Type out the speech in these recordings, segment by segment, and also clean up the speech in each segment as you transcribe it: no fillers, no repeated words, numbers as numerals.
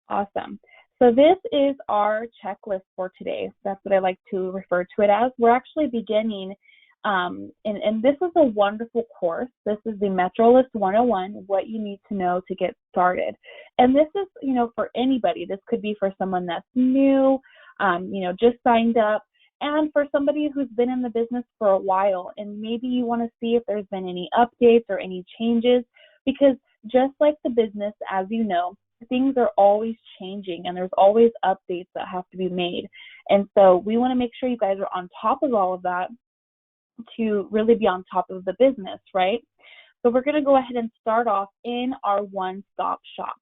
Awesome. So this is our checklist for today. That's what I like to refer to it as. We're actually beginning, and this is a wonderful course. This is the MetroList 101, what you need to know to get started. And this is, for anybody. This could be for someone that's new, just signed up, and for somebody who's been in the business for a while, and maybe you want to see if there's been any updates or any changes, because just like the business, as you know, things are always changing and there's always updates that have to be made. And so we want to make sure you guys are on top of all of that to really be on top of the business, right? So we're going to go ahead and start off in our one-stop shop.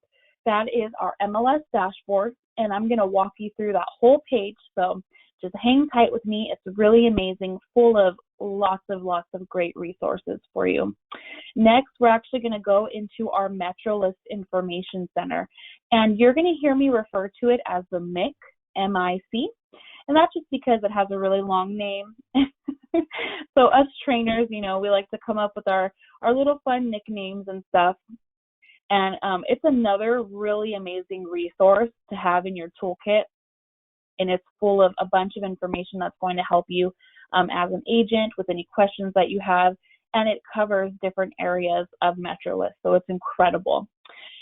That is our MLS dashboard, and I'm going to walk you through that whole page. So just hang tight with me. It's really amazing, full of lots of great resources for you. Next, we're actually going to go into our MetroList Information Center, and you're going to hear me refer to it as the MIC, M-I-C, and that's just because it has a really long name. So us trainers, we like to come up with our little fun nicknames and stuff. And it's another really amazing resource to have in your toolkit. And it's full of a bunch of information that's going to help you as an agent with any questions that you have. And it covers different areas of MetroList. So it's incredible.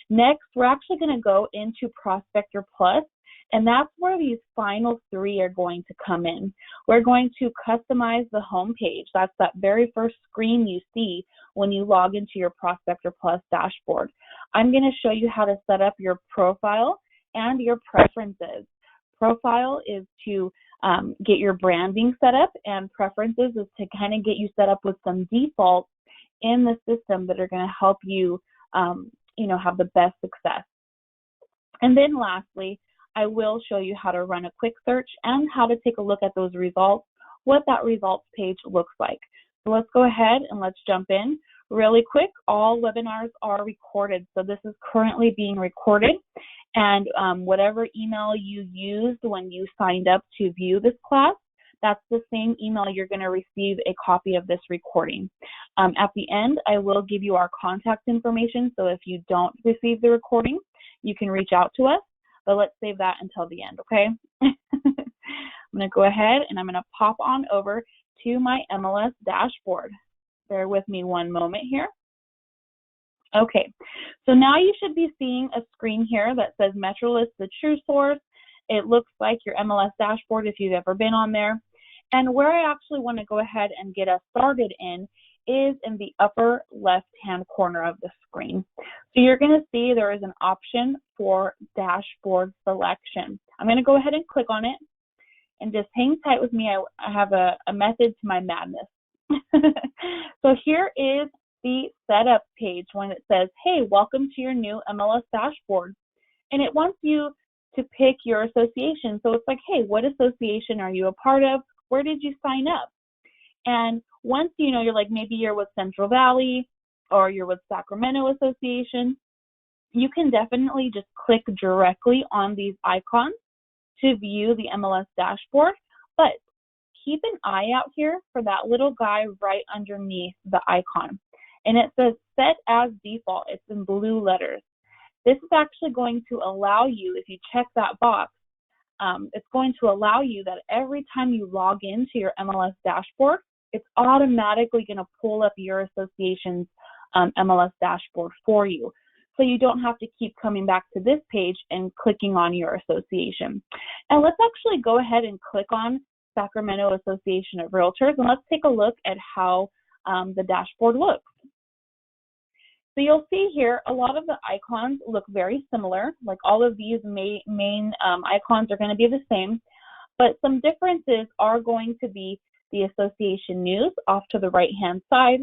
Next, we're actually going to go into Prospector Plus. And that's where these final three are going to come in. We're going to customize the home page. That's that very first screen you see when you log into your Prospector Plus dashboard. I'm going to show you how to set up your profile and your preferences. Profile is to get your branding set up, and preferences is to kind of get you set up with some defaults in the system that are going to help you, have the best success. And then lastly, I will show you how to run a quick search and how to take a look at those results, what that results page looks like. So let's go ahead and let's jump in. Really quick, all webinars are recorded. So this is currently being recorded, and whatever email you used when you signed up to view this class, that's the same email you're going to receive a copy of this recording. At the end, I will give you our contact information, so if you don't receive the recording, you can reach out to us. But let's save that until the end, okay? I'm going to go ahead and I'm going to pop on over to my MLS dashboard. Bear with me one moment here. Okay, so now you should be seeing a screen here that says MetroList, the true source. It looks like your MLS dashboard if you've ever been on there. And where I actually want to go ahead and get us started in is in the upper left-hand corner of the screen. So you're going to see there is an option for dashboard selection. I'm going to go ahead and click on it, and just hang tight with me. I have a method to my madness. So here is the setup page when it says, hey, welcome to your new MLS dashboard. And it wants you to pick your association. So it's like, hey, what association are you a part of? Where did you sign up? And once you're like, maybe you're with Central Valley or you're with Sacramento Association, you can definitely just click directly on these icons to view the MLS dashboard. But keep an eye out here for that little guy right underneath the icon. And it says set as default. It's in blue letters. This is actually going to allow you, if you check that box, it's going to allow you that every time you log into your MLS dashboard, it's automatically going to pull up your association's MLS dashboard for you. So you don't have to keep coming back to this page and clicking on your association. And let's actually go ahead and click on Sacramento Association of Realtors, and let's take a look at how the dashboard looks. So you'll see here a lot of the icons look very similar. Like all of these main icons are going to be the same, but some differences are going to be the association news off to the right-hand side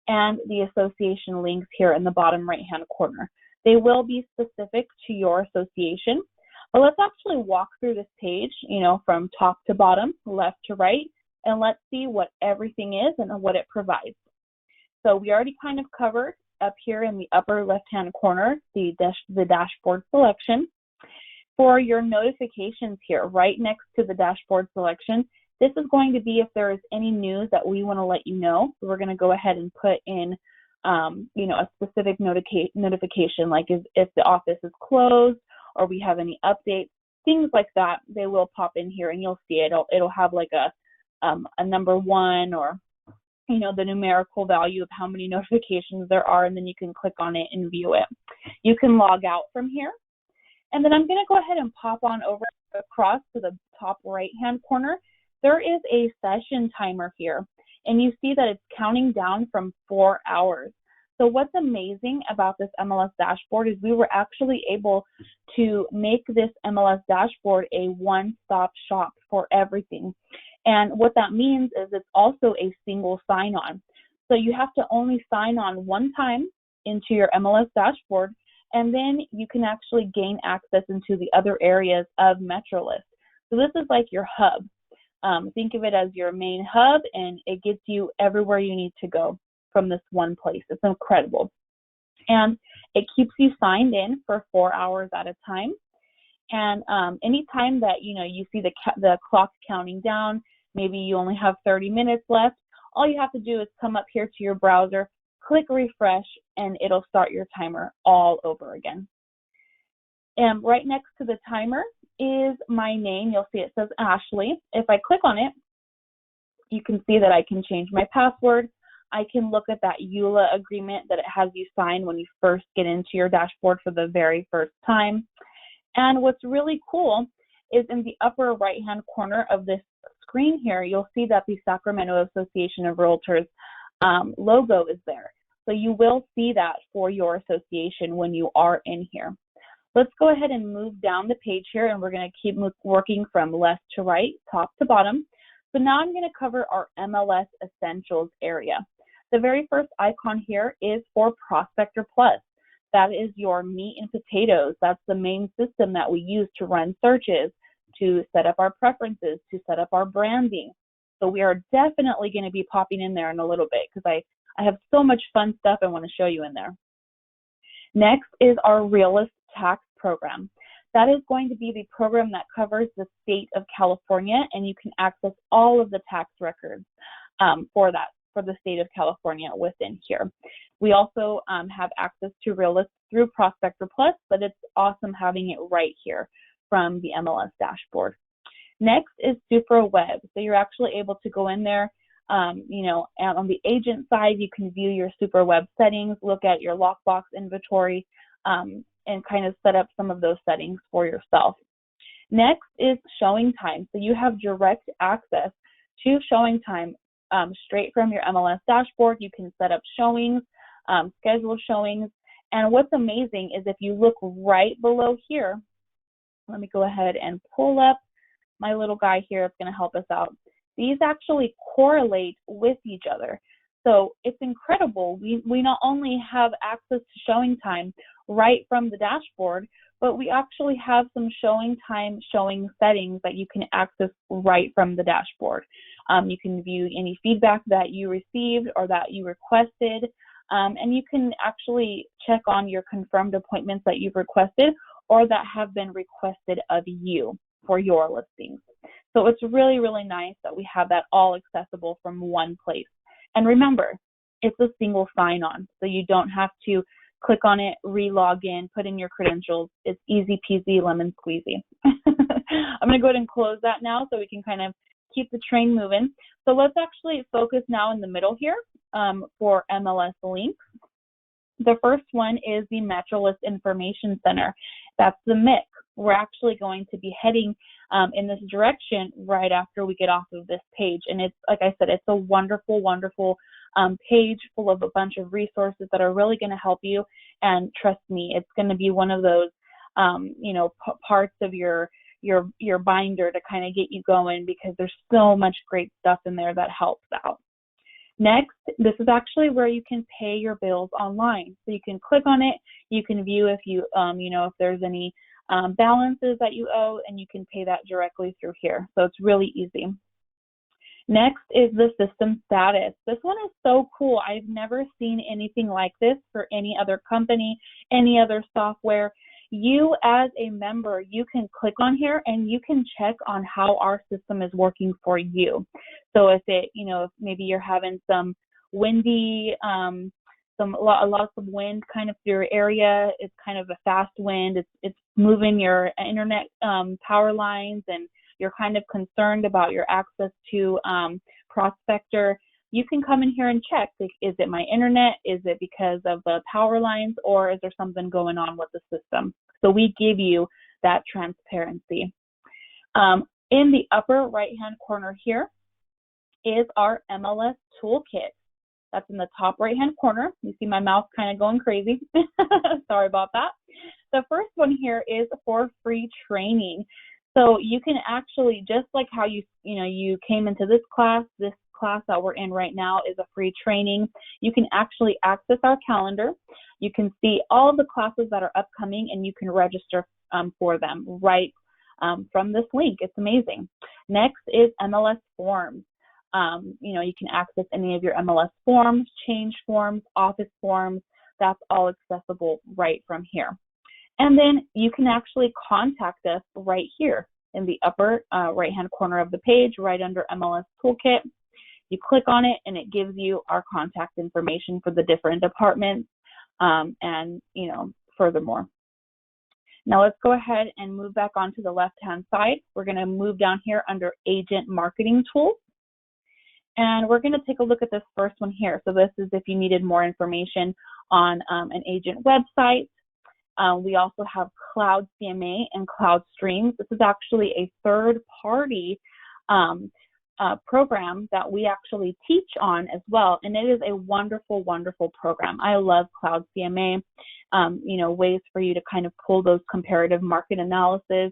and the association links here in the bottom right-hand corner. They will be specific to your association, but let's actually walk through this page, from top to bottom, left to right, and let's see what everything is and what it provides. So we already kind of covered up here in the upper left-hand corner, the dashboard selection. For your notifications here, right next to the dashboard selection, this is going to be if there is any news that we want to let you know. So we're going to go ahead and put in, a specific notification, like if the office is closed, or we have any updates, things like that, they will pop in here and you'll see it. It'll have like a number 1 or, you know, the numerical value of how many notifications there are, and then you can click on it and view it. You can log out from here. And then I'm going to go ahead and pop on over across to the top right-hand corner. There is a session timer here, and you see that it's counting down from 4 hours. So what's amazing about this MLS dashboard is we were actually able to make this MLS dashboard a one-stop shop for everything. And what that means is it's also a single sign-on. So you have to only sign on one time into your MLS dashboard, and then you can actually gain access into the other areas of MetroList. So this is like your hub. Think of it as your main hub, and it gets you everywhere you need to go from this one place. It's incredible. And it keeps you signed in for 4 hours at a time. And anytime that, you know, you see the clock counting down, maybe you only have 30 minutes left, all you have to do is come up here to your browser, click refresh, and it'll start your timer all over again. And right next to the timer is my name. You'll see it says Ashley. If I click on it, you can see that I can change my password. I can look at that EULA agreement that it has you sign when you first get into your dashboard for the very first time. And what's really cool is in the upper right-hand corner of this screen here, you'll see that the Sacramento Association of Realtors logo is there. So you will see that for your association when you are in here. Let's go ahead and move down the page here, and we're going to keep working from left to right, top to bottom. So now I'm going to cover our MLS Essentials area. The very first icon here is for Prospector Plus. That is your meat and potatoes. That's the main system that we use to run searches, to set up our preferences, to set up our branding. So we are definitely going to be popping in there in a little bit because I have so much fun stuff I want to show you in there. Next is our Realist Tax Program. That is going to be the program that covers the state of California, and you can access all of the tax records for the state of California within here. We also have access to Realist through Prospector Plus, but it's awesome having it right here from the MLS dashboard. Next is Super Web. So you're actually able to go in there, you know, and on the agent side, you can view your Super Web settings, look at your lockbox inventory, and kind of set up some of those settings for yourself. Next is showing time. So you have direct access to showing time straight from your MLS dashboard. You can set up showings, schedule showings, and what's amazing is if you look right below here, let me go ahead and pull up my little guy here. It's going to help us out. These actually correlate with each other. So it's incredible. We not only have access to showing time right from the dashboard, but we actually have some showing time showing settings that you can access right from the dashboard. You can view any feedback that you received or that you requested, and you can actually check on your confirmed appointments that you've requested or that have been requested of you for your listings. So it's really, really nice that we have that all accessible from one place. And remember, it's a single sign-on, so you don't have to click on it, re-log in, put in your credentials. It's easy peasy, lemon squeezy. I'm going to go ahead and close that now so we can kind of keep the train moving. So let's actually focus now in the middle here for MLS links. The first one is the MetroList Information Center. That's the MIC. We're actually going to be heading in this direction right after we get off of this page. And it's, like I said, it's a wonderful, wonderful page full of a bunch of resources that are really going to help you. And trust me, it's going to be one of those, you know, parts of your binder to kind of get you going, because there's so much great stuff in there that helps out. Next, this is actually where you can pay your bills online. So you can click on it, you can view if you, you know, if there's any balances that you owe, and you can pay that directly through here. So it's really easy. Next is the system status. This one is so cool. I've never seen anything like this for any other company, any other software. You as a member, you can click on here and you can check on how our system is working for you. So if it, you know, if maybe you're having some windy a lot of wind kind of through your area. It's kind of a fast wind. It's moving your internet power lines, and you're kind of concerned about your access to Prospector. You can come in here and check, like, is it my internet? Is it because of the power lines, or is there something going on with the system? So we give you that transparency. In the upper right-hand corner here is our MLS toolkit. That's in the top right-hand corner. You see my mouse kind of going crazy. Sorry about that. The first one here is for free training. So you can actually, just like how you came into this class that we're in right now is a free training. You can actually access our calendar. You can see all of the classes that are upcoming, and you can register for them right from this link. It's amazing. Next is MLS forms. You can access any of your MLS forms, change forms, office forms. That's all accessible right from here. And then you can actually contact us right here in the upper right-hand corner of the page, right under MLS Toolkit. You click on it, and it gives you our contact information for the different departments, and furthermore. Now let's go ahead and move back onto the left-hand side. We're going to move down here under Agent Marketing Tools. And we're going to take a look at this first one here. So this is if you needed more information on an agent website. We also have Cloud CMA and Cloud Streams. This is actually a third-party program that we actually teach on as well, and it is a wonderful, wonderful program. I love Cloud CMA. Ways for you to kind of pull those comparative market analysis,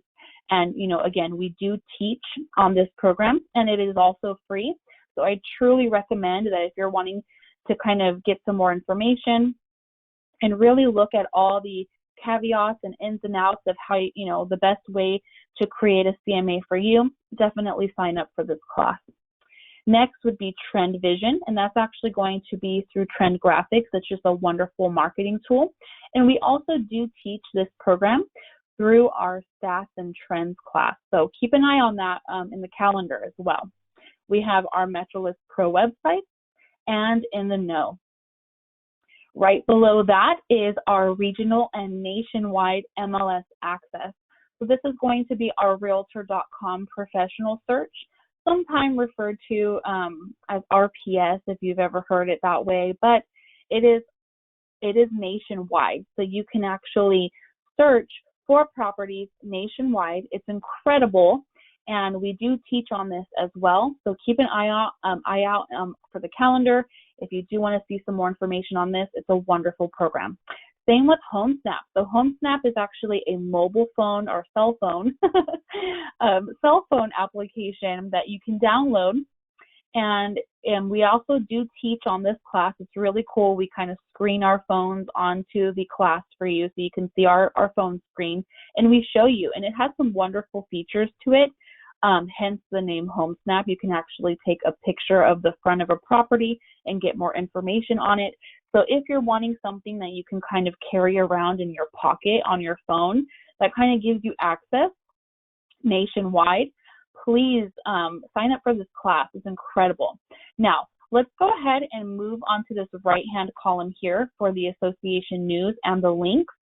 and again, we do teach on this program, and it is also free. So I truly recommend that if you're wanting to kind of get some more information and really look at all the caveats and ins and outs of how, the best way to create a CMA for you, definitely sign up for this class. Next would be Trend Vision, and that's actually going to be through Trend Graphics. It's just a wonderful marketing tool. And we also do teach this program through our Stats and Trends class. So keep an eye on that in the calendar as well. We have our MetroList Pro website and In the Know. Right below that is our regional and nationwide MLS access. So this is going to be our Realtor.com professional search, sometimes referred to as RPS if you've ever heard it that way, but it is nationwide. So you can actually search for properties nationwide. It's incredible, and we do teach on this as well. So keep an eye out for the calendar. If you do want to see some more information on this, it's a wonderful program. Same with HomeSnap. So HomeSnap is actually a mobile phone or cell phone application that you can download. And we also do teach on this class. It's really cool. We kind of screen our phones onto the class for you so you can see our phone screen, and we show you. And it has some wonderful features to it, hence the name HomeSnap. You can actually take a picture of the front of a property and get more information on it. So if you're wanting something that you can kind of carry around in your pocket on your phone that kind of gives you access nationwide, please sign up for this class. It's incredible. Now, let's go ahead and move on to this right-hand column here for the association news and the links.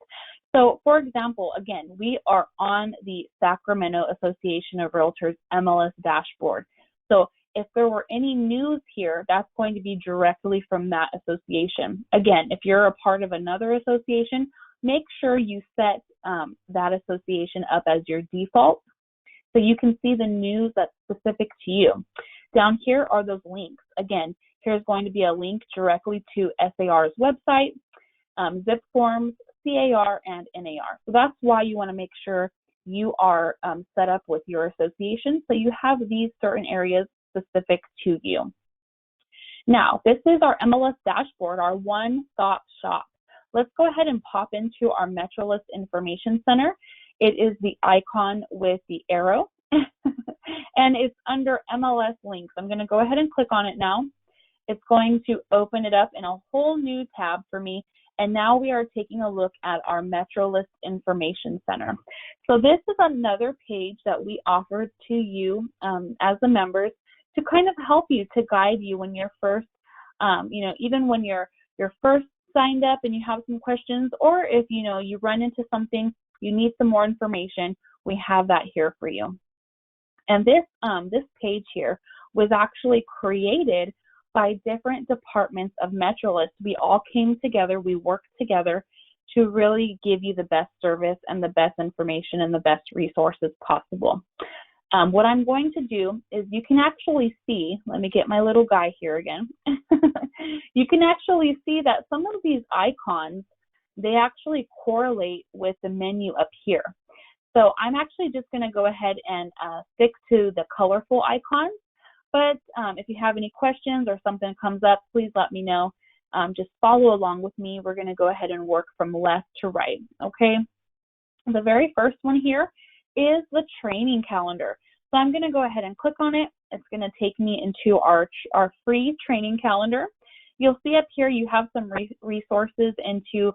So, for example, again, we are on the Sacramento Association of Realtors MLS dashboard. So if there were any news here, that's going to be directly from that association. Again, if you're a part of another association, make sure you set that association up as your default so you can see the news that's specific to you. Down here are those links. Again, here's going to be a link directly to SAR's website, zip forms, CAR, and NAR. So that's why you want to make sure you are set up with your association so you have these certain areas specific to you. Now, this is our MLS dashboard, our one-stop shop. Let's go ahead and pop into our MetroList Information Center. It is the icon with the arrow, and it's under MLS links. I'm going to go ahead and click on it now. It's going to open it up in a whole new tab for me, and now we are taking a look at our MetroList Information Center. So this is another page that we offer to you as the members to kind of help you, to guide you when you're first, even when you're first signed up and you have some questions, or if you run into something, you need some more information, we have that here for you. And this page here was actually created by different departments of MetroList. We all came together, we worked together to really give you the best service and the best information and the best resources possible. What I'm going to do is you can actually see, let me get my little guy here again. You can actually see that some of these icons, they actually correlate with the menu up here. So I'm actually just going to go ahead and stick to the colorful icons. But if you have any questions or something comes up, please let me know. Just follow along with me. We're going to go ahead and work from left to right, okay? The very first one here is the training calendar. So I'm going to go ahead and click on it. It's going to take me into our free training calendar. You'll see up here you have some resources into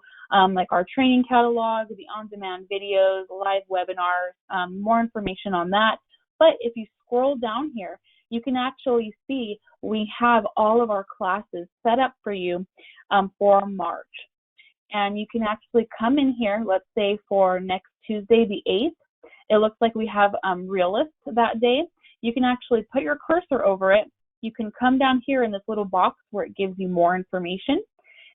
like our training catalog, the on-demand videos, live webinars, more information on that. But if you scroll down here, you can actually see we have all of our classes set up for you for March. And you can actually come in here, let's say for next Tuesday the 8th, it looks like we have Realist that day. You can actually put your cursor over it. You can come down here in this little box where it gives you more information.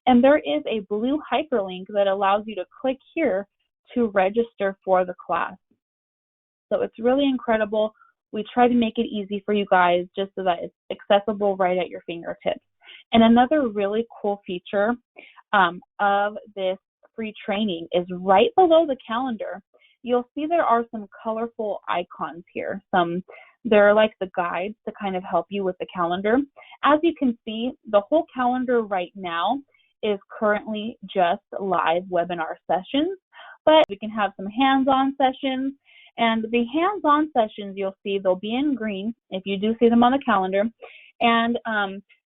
And there is a blue hyperlink that allows you to click here to register for the class. So it's really incredible. We try to make it easy for you guys just so that it's accessible right at your fingertips. And another really cool feature of this free training is right below the calendar, you'll see there are some colorful icons here. They're like the guides to kind of help you with the calendar. As you can see, the whole calendar right now is currently just live webinar sessions, but we can have some hands-on sessions. And the hands-on sessions, you'll see they'll be in green if you do see them on the calendar. And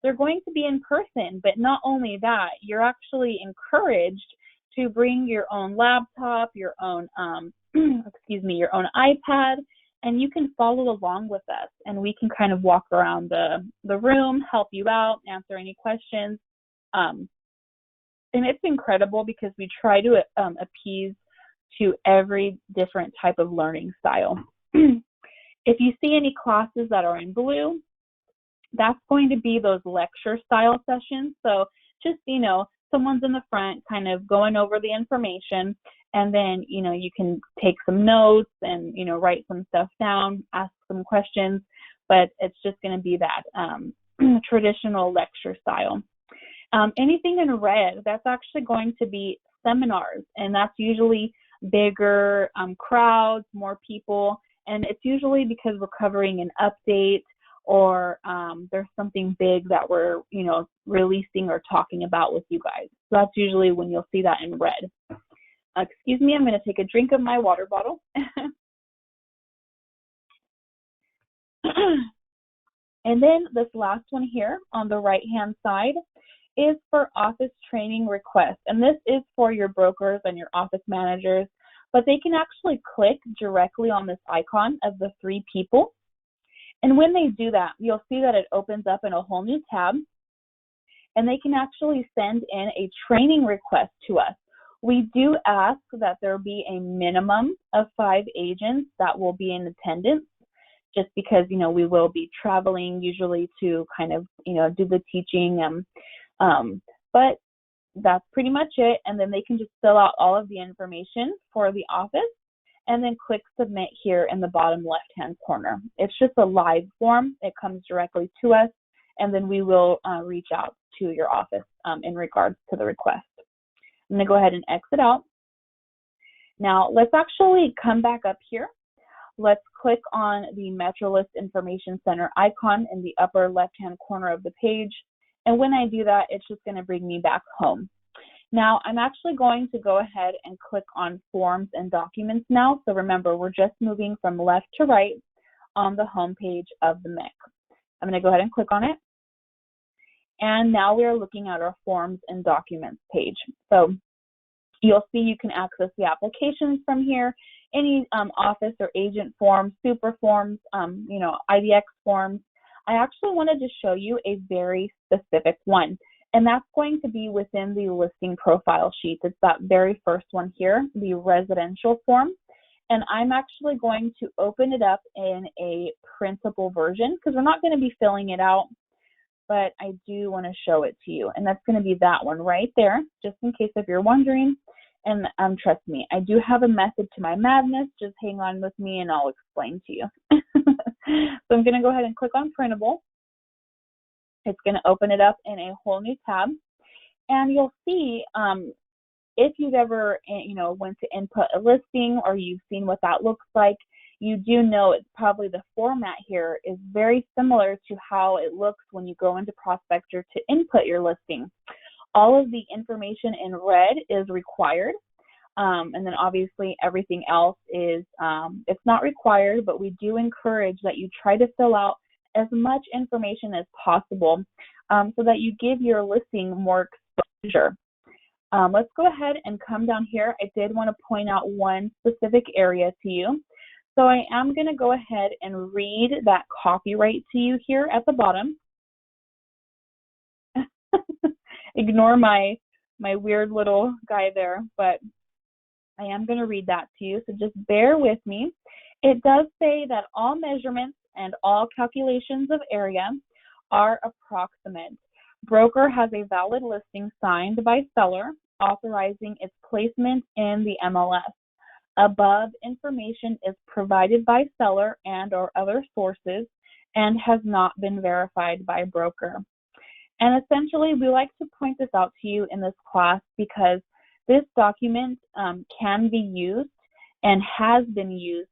they're going to be in person, but not only that, you're actually encouraged to bring your own laptop, your own, your own iPad, and you can follow along with us. And we can kind of walk around the room, help you out, answer any questions. And it's incredible because we try to appease to every different type of learning style. If you see any classes that are in blue, that's going to be those lecture style sessions. So just, someone's in the front kind of going over the information, and then, you can take some notes and, write some stuff down, ask some questions, but it's just going to be that traditional lecture style. Anything in red, that's actually going to be seminars, and that's usually bigger crowds, more people, and it's usually because we're covering an update or there's something big that we're, releasing or talking about with you guys. So that's usually when you'll see that in red. Excuse me, I'm going to take a drink of my water bottle. And then this last one here on the right-hand side is for office training requests. And this is for your brokers and your office managers, but they can actually click directly on this icon of the 3 people. And when they do that, you'll see that it opens up in a whole new tab, and they can actually send in a training request to us. We do ask that there be a minimum of 5 agents that will be in attendance, just because, we will be traveling usually to kind of, do the teaching. But that's pretty much it. And then they can just fill out all of the information for the office and then click submit here in the bottom left-hand corner. It's just a live form. It comes directly to us, and then we will reach out to your office in regards to the request. I'm going to go ahead and exit out. Now, let's actually come back up here. Let's click on the MetroList Information Center icon in the upper left-hand corner of the page. And when I do that, it's just going to bring me back home. Now, I'm actually going to go ahead and click on Forms and Documents now. So remember, we're just moving from left to right on the home page of the MIC. I'm going to go ahead and click on it. And now we are looking at our Forms and Documents page. So you'll see you can access the applications from here, any office or agent forms, super forms, IDX forms. I actually wanted to show you a very specific one, And that's going to be within the listing profile sheet. It's that very first one here, the residential form. And I'm actually going to open it up in a printable version because we're not going to be filling it out, but I do want to show it to you. And that's going to be that one right there, just in case if you're wondering. And trust me, I do have a method to my madness. Just hang on with me and I'll explain to you. So I'm going to go ahead and click on printable. It's going to open it up in a whole new tab. And you'll see if you've ever, went to input a listing or you've seen what that looks like, you do know it's probably the format here is very similar to how it looks when you go into Prospector to input your listing. All of the information in red is required. And then obviously everything else is, it's not required, but we do encourage that you try to fill out as much information as possible so that you give your listing more exposure. Let's go ahead and come down here. I did want to point out one specific area to you. So I am going to go ahead and read that copyright to you here at the bottom. Ignore my weird little guy there, but I am going to read that to you, so just bear with me. It does say that all measurements and all calculations of area are approximate. Broker has a valid listing signed by seller authorizing its placement in the MLS. Above information is provided by seller and or other sources and has not been verified by broker. And essentially, we like to point this out to you in this class because this document can be used and has been used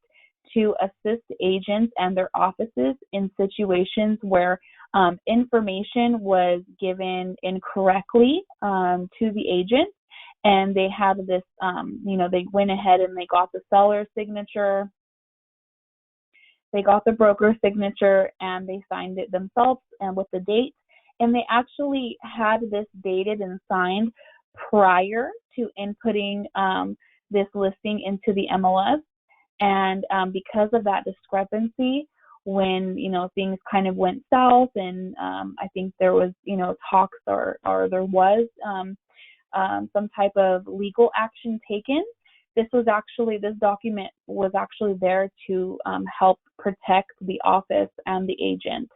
to assist agents and their offices in situations where information was given incorrectly to the agent, and they had this, they went ahead and they got the seller's signature, they got the broker's signature, and they signed it themselves and with the date, and they actually had this dated and signed prior to inputting this listing into the MLS. And because of that discrepancy, when, things kind of went south and I think there was, talks or there was some type of legal action taken, this document was actually there to help protect the office and the agent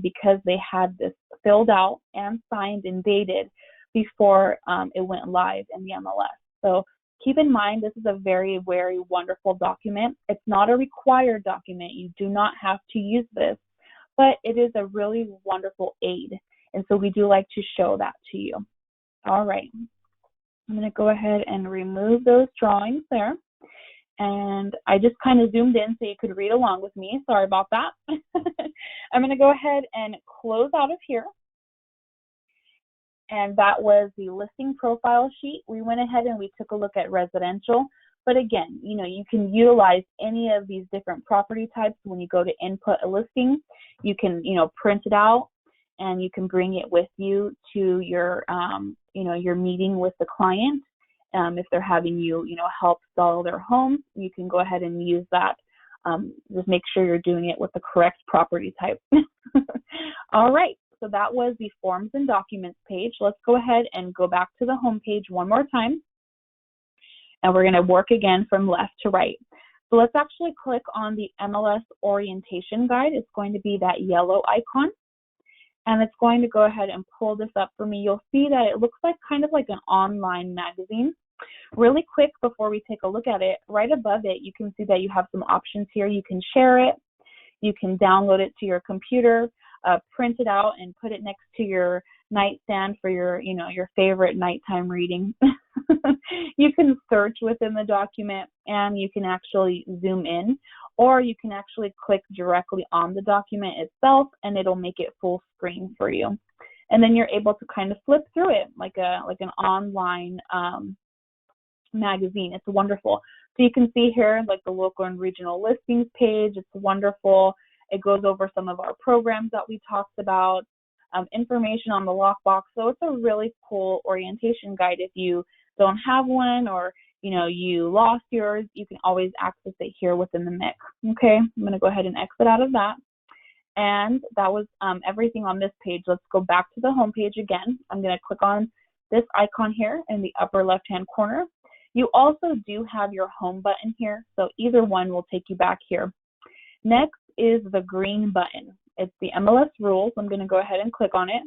because they had this filled out and signed and dated before it went live in the MLS. So keep in mind, this is a very, very wonderful document. It's not a required document. You do not have to use this, but it is a really wonderful aid. And so we do like to show that to you. All right. I'm going to go ahead and remove those drawings there. And I just kind of zoomed in so you could read along with me. Sorry about that. I'm going to go ahead and close out of here. And that was the listing profile sheet. We went ahead and we took a look at residential. But again, you can utilize any of these different property types when you go to input a listing. You can, print it out and you can bring it with you to your, your meeting with the client. If they're having you, help sell their home, you can go ahead and use that. Just make sure you're doing it with the correct property type. All right. So that was the forms and documents page. Let's go ahead and go back to the home page one more time. And we're going to work again from left to right. So let's actually click on the MLS orientation guide. It's going to be that yellow icon. And it's going to go ahead and pull this up for me. You'll see that it looks like kind of like an online magazine. Really quick before we take a look at it, right above it, you can see that you have some options here. You can share it. You can download it to your computer, print it out, and put it next to your nightstand for your, your favorite nighttime reading. You can search within the document, and you can actually zoom in, or you can actually click directly on the document itself, and it'll make it full screen for you. And then you're able to kind of flip through it like an online magazine. It's wonderful. So you can see here like the local and regional listings page. It's wonderful. It goes over some of our programs that we talked about, information on the lockbox. So it's a really cool orientation guide. If you don't have one or you lost yours, you can always access it here within the mix. Okay, I'm going to go ahead and exit out of that. And that was everything on this page. Let's go back to the home page again. I'm going to click on this icon here in the upper left-hand corner. You also do have your home button here, so either one will take you back here. Next is the green button. It's the MLS rules. I'm going to go ahead and click on it.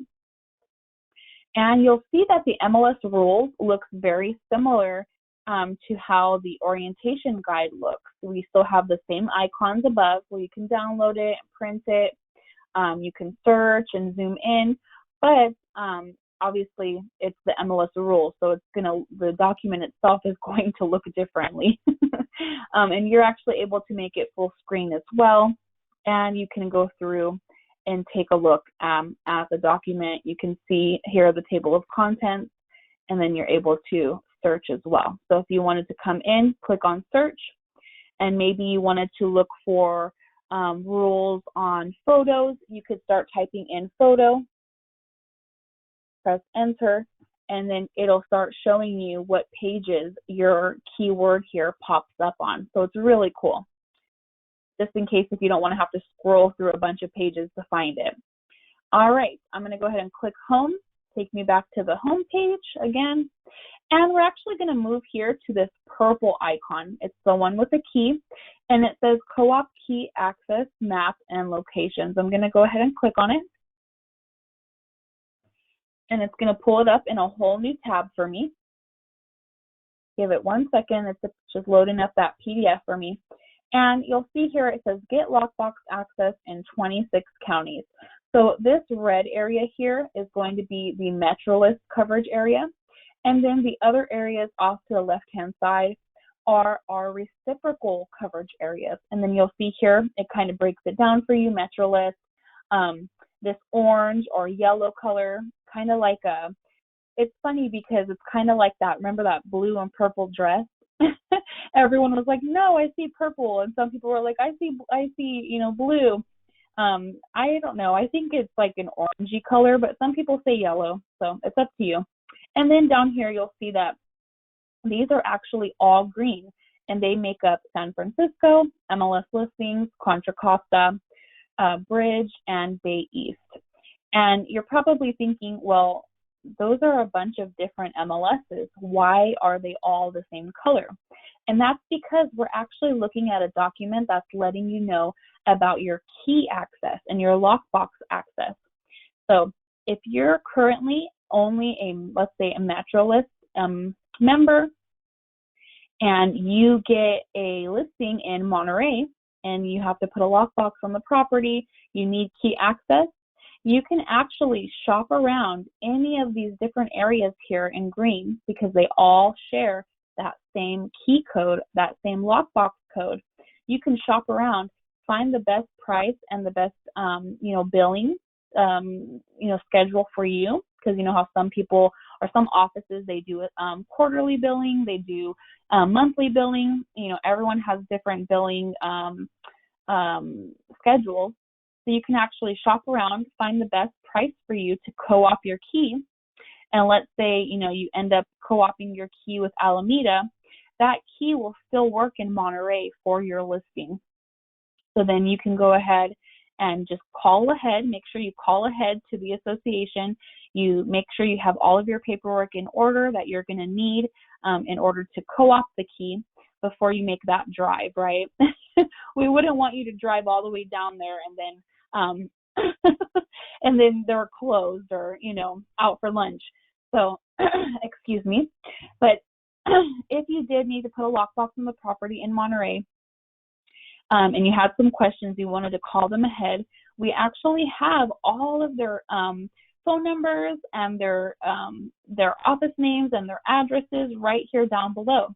And you'll see that the MLS rules looks very similar to how the orientation guide looks. We still have the same icons above where you can download it and print it. You can search and zoom in, but obviously it's the MLS rules, so the document itself is going to look differently. And you're actually able to make it full screen as well, and you can go through and take a look at the document. You can see here the table of contents, and then you're able to search as well. So if you wanted to come in, click on search, and maybe you wanted to look for rules on photos, you could start typing in photo, press enter, and then it'll start showing you what pages your keyword here pops up on. So it's really cool, just in case if you don't want to have to scroll through a bunch of pages to find it. All right, I'm going to go ahead and click home. Take me back to the home page again. And we're actually going to move here to this purple icon. It's the one with the key, and it says Co-op Key Access, Map, and Locations. I'm going to go ahead and click on it. And it's going to pull it up in a whole new tab for me. Give it 1 second. It's just loading up that PDF for me. And you'll see here it says Get Lockbox Access in 26 counties. So this red area here is going to be the MetroList coverage area. And then the other areas off to the left-hand side are our reciprocal coverage areas. And then you'll see here, it kind of breaks it down for you, MetroList. This orange or yellow color, kind of like it's funny because it's kind of like that, remember that blue and purple dress? Everyone was like, no, I see purple. And some people were like, I see, blue. I don't know. I think it's like an orangey color, but some people say yellow. So it's up to you. And then down here, you'll see that these are actually all green, and they make up San Francisco, MLS listings, Contra Costa, Bridge, and Bay East. And you're probably thinking, well, those are a bunch of different MLSs. Why are they all the same color? And that's because we're actually looking at a document that's letting you know about your key access and your lockbox access. So if you're currently only let's say a MetroList member, and you get a listing in Monterey, and you have to put a lockbox on the property, you need key access, you can actually shop around any of these different areas here in green because they all share that same key code, that same lockbox code. You can shop around, find the best price and the best, billing, schedule for you, because you know how some people or some offices, they do it quarterly billing, they do monthly billing. Everyone has different billing schedules. So you can actually shop around, find the best price for you to co-op your key. And let's say, you end up co-oping your key with Alameda, that key will still work in Monterey for your listing. So then you can go ahead and just call ahead, make sure you call ahead to the association. You make sure you have all of your paperwork in order that you're going to need in order to co-op the key before you make that drive, right? We wouldn't want you to drive all the way down there and then and then they're closed or, out for lunch. So, excuse me. But if you did need to put a lockbox on the property in Monterey, and you had some questions, you wanted to call them ahead, we actually have all of their phone numbers and their office names and their addresses right here down below.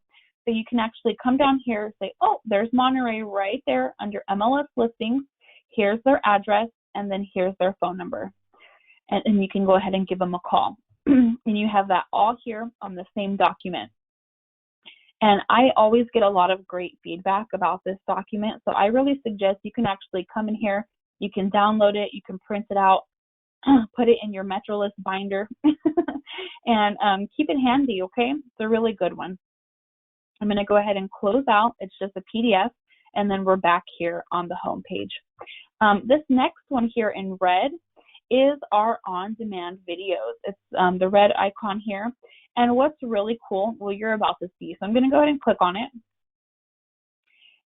So you can actually come down here and say, oh, there's Monterey right there under MLS listings. Here's their address, and then here's their phone number. And you can go ahead and give them a call. And you have that all here on the same document. And I always get a lot of great feedback about this document. So I really suggest you can actually come in here. You can download it. You can print it out, put it in your MetroList binder, and keep it handy, okay? It's a really good one. I'm going to go ahead and close out. It's just a PDF, and then we're back here on the home page. This next one here in red is our on-demand videos. It's the red icon here. And what's really cool, well, you're about to see, so I'm going to go ahead and click on it,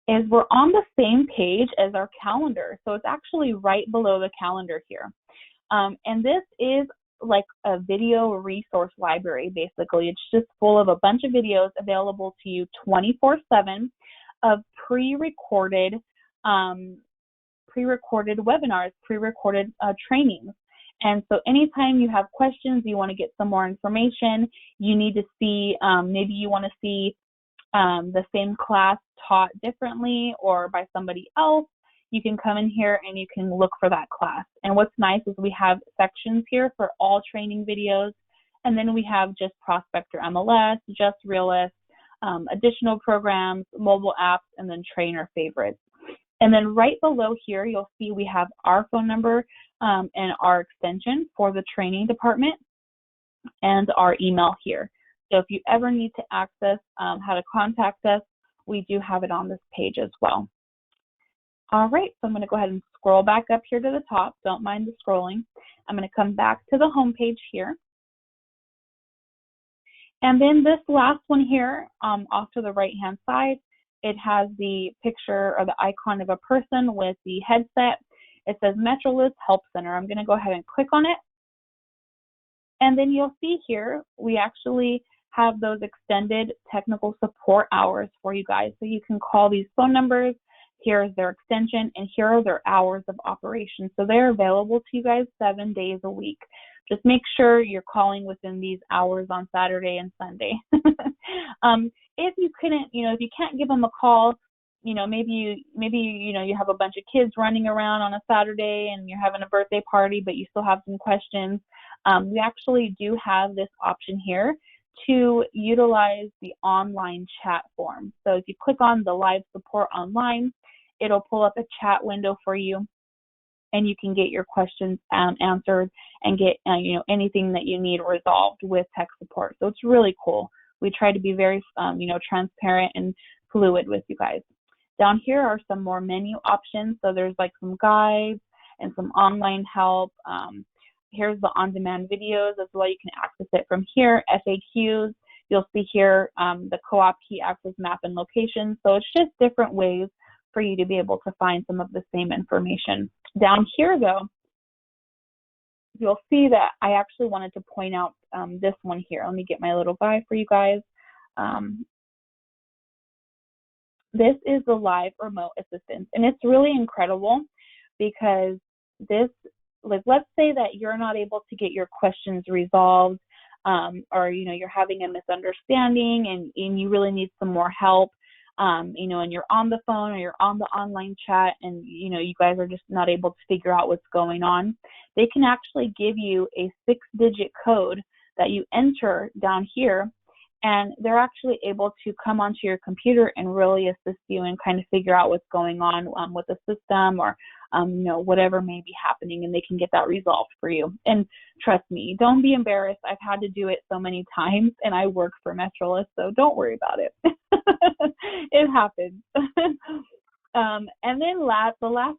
is we're on the same page as our calendar. So it's actually right below the calendar here. And this is like a video resource library, basically. It's just full of a bunch of videos available to you 24/7 of pre-recorded webinars, pre-recorded trainings. And so anytime you have questions, you want to get some more information, you need to see, maybe you want to see the same class taught differently or by somebody else, you can come in here and you can look for that class. And what's nice is we have sections here for all training videos, and then we have just Prospector MLS, just Realist, additional programs, mobile apps, and then trainer favorites. And then right below here, you'll see we have our phone number and our extension for the training department and our email here. So if you ever need to access how to contact us, we do have it on this page as well. All right, so I'm going to go ahead and scroll back up here to the top. Don't mind the scrolling. I'm going to come back to the home page here. And then this last one here, off to the right-hand side, it has the picture or the icon of a person with the headset. It says MetroList Help Center. I'm going to go ahead and click on it. And then you'll see here, we actually have those extended technical support hours for you guys. So you can call these phone numbers. Here's their extension, and here are their hours of operation. So they're available to you guys 7 days a week. Just make sure you're calling within these hours on Saturday and Sunday. If you couldn't, if you can't give them a call, maybe you have a bunch of kids running around on a Saturday and you're having a birthday party, but you still have some questions. We actually do have this option here to utilize the online chat form. So if you click on the live support online, it'll pull up a chat window for you, and you can get your questions answered and get anything that you need resolved with tech support. So it's really cool. We try to be very transparent and fluid with you guys. Down here are some more menu options. So there's like some guides and some online help. Here's the on-demand videos as well. You can access it from here. FAQs. You'll see here the co-op key access map and location. So it's just different ways for you to be able to find some of the same information. Down here, though, you'll see that I actually wanted to point out this one here. Let me get my little guy for you guys. This is the live remote assistance, and it's really incredible because this, let's say that you're not able to get your questions resolved, or you're having a misunderstanding and you really need some more help, and you're on the phone or you're on the online chat and you guys are just not able to figure out what's going on. They can actually give you a 6-digit code that you enter down here, and they're actually able to come onto your computer and really assist you and kind of figure out what's going on with the system or whatever may be happening, and they can get that resolved for you. And trust me, don't be embarrassed. I've had to do it so many times, and I work for MetroList, so don't worry about it. It happens. And then the last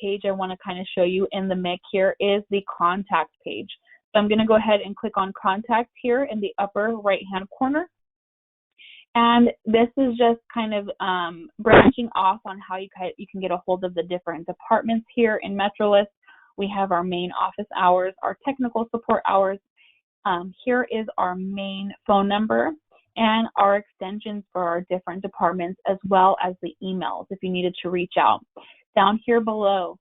page I want to kind of show you in the MIC here is the contact page. So I'm going to go ahead and click on contact here in the upper right-hand corner. And this is just kind of branching off on how you can get a hold of the different departments here in MetroList. We have our main office hours, our technical support hours. Here is our main phone number and our extensions for our different departments, as well as the emails if you needed to reach out. Down here below,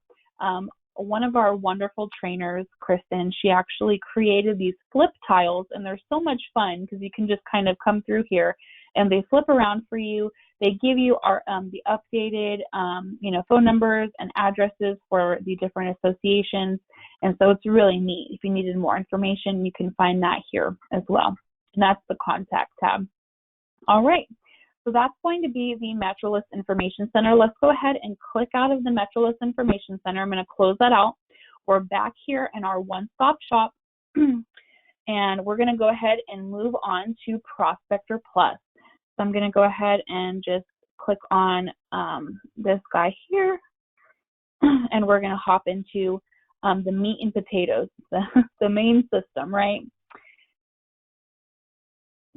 one of our wonderful trainers, Kristen, she actually created these flip tiles, and they're so much fun because you can just kind of come through here and they flip around for you. They give you our the updated phone numbers and addresses for the different associations, and so it's really neat. If you needed more information, you can find that here as well. And that's the contact tab. All right, so that's going to be the MetroList Information Center. Let's go ahead and click out of the MetroList Information Center. I'm going to close that out. We're back here in our one-stop shop, and we're going to go ahead and move on to Prospector Plus. So I'm going to go ahead and just click on this guy here, and we're going to hop into the meat and potatoes, the main system, right?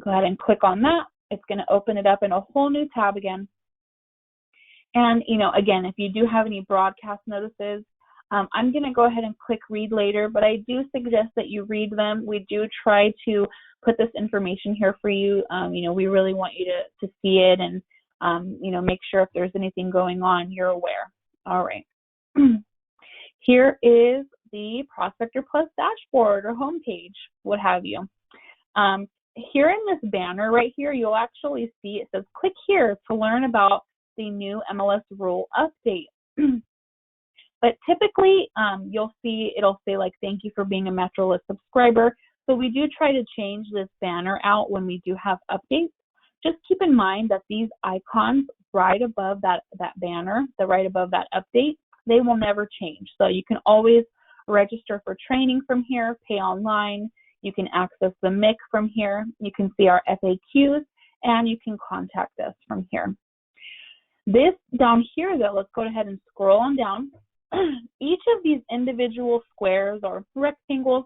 Go ahead and click on that. It's going to open it up in a whole new tab again. And, again, if you do have any broadcast notices, I'm going to go ahead and click read later, but I do suggest that you read them. We do try to put this information here for you. We really want you to see it and, make sure if there's anything going on, you're aware. All right. Here is the Prospector Plus dashboard or homepage, what have you. Here in this banner right here, you'll actually see it says click here to learn about the new MLS rule update. But typically, you'll see it'll say like, thank you for being a MetroList subscriber. So we do try to change this banner out when we do have updates. Just keep in mind that these icons right above that banner, right above that update, they will never change. So you can always register for training from here, pay online. You can access the MIC from here. You can see our FAQs, and you can contact us from here. This down here, though, let's go ahead and scroll on down. Each of these individual squares or rectangles,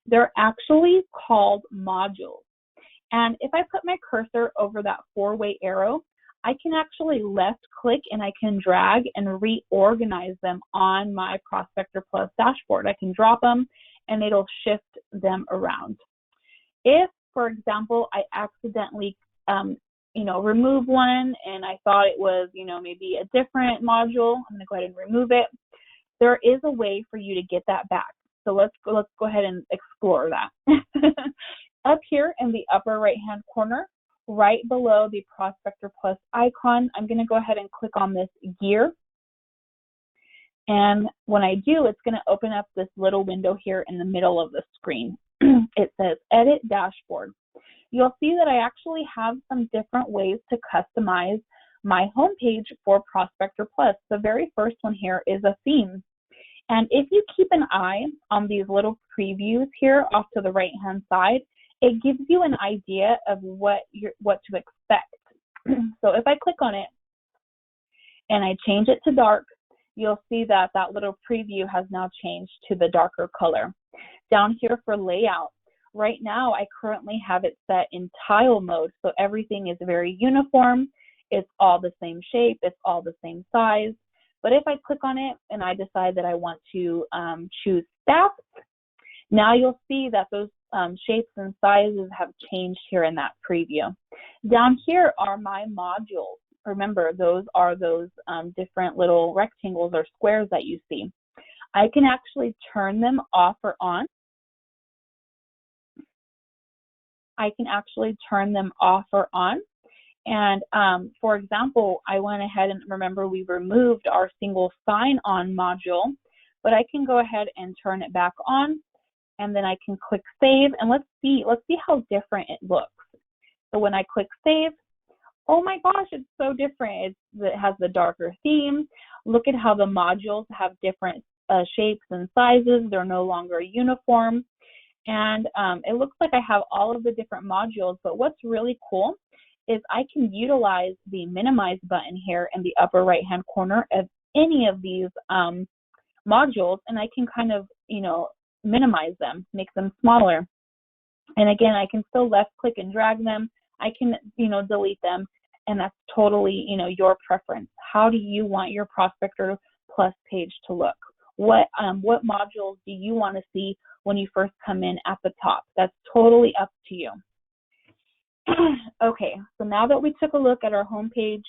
they're actually called modules. And if I put my cursor over that four-way arrow, I can actually left click and I can drag and reorganize them on my Prospector Plus dashboard. I can drop them and it'll shift them around. If, for example, I accidentally remove one and I thought it was, maybe a different module, I'm going to go ahead and remove it. There is a way for you to get that back. So let's go ahead and explore that. Up here in the upper right-hand corner, right below the Prospector Plus icon, I'm going to go ahead and click on this gear. And when I do, it's going to open up this little window here in the middle of the screen. It says Edit Dashboard. You'll see that I actually have some different ways to customize my homepage for Prospector Plus. The very first one here is a theme. And if you keep an eye on these little previews here off to the right-hand side, it gives you an idea of what to expect. So if I click on it and I change it to dark, you'll see that that little preview has now changed to the darker color. Down here for layout, right now I currently have it set in tile mode, so everything is very uniform. It's all the same shape, it's all the same size. But if I click on it and I decide that I want to choose staff, now you'll see that those shapes and sizes have changed here in that preview. Down here are my modules. Remember, those are those different little rectangles or squares that you see. I can actually turn them off or on. I can actually turn them off or on. And for example, I went ahead and remember we removed our single sign-on module, but I can go ahead and turn it back on, and then I can click save, and let's see how different it looks. So when I click save, oh my gosh, it's so different. It has the darker theme. Look at how the modules have different shapes and sizes. They're no longer uniform. And it looks like I have all of the different modules, but what's really cool is I can utilize the minimize button here in the upper right-hand corner of any of these modules, and I can kind of, minimize them, make them smaller. And again, I can still left click and drag them. I can, delete them, and that's totally, your preference. How do you want your Prospector Plus page to look? What modules do you want to see when you first come in at the top? That's totally up to you. Okay, so now that we took a look at our home page,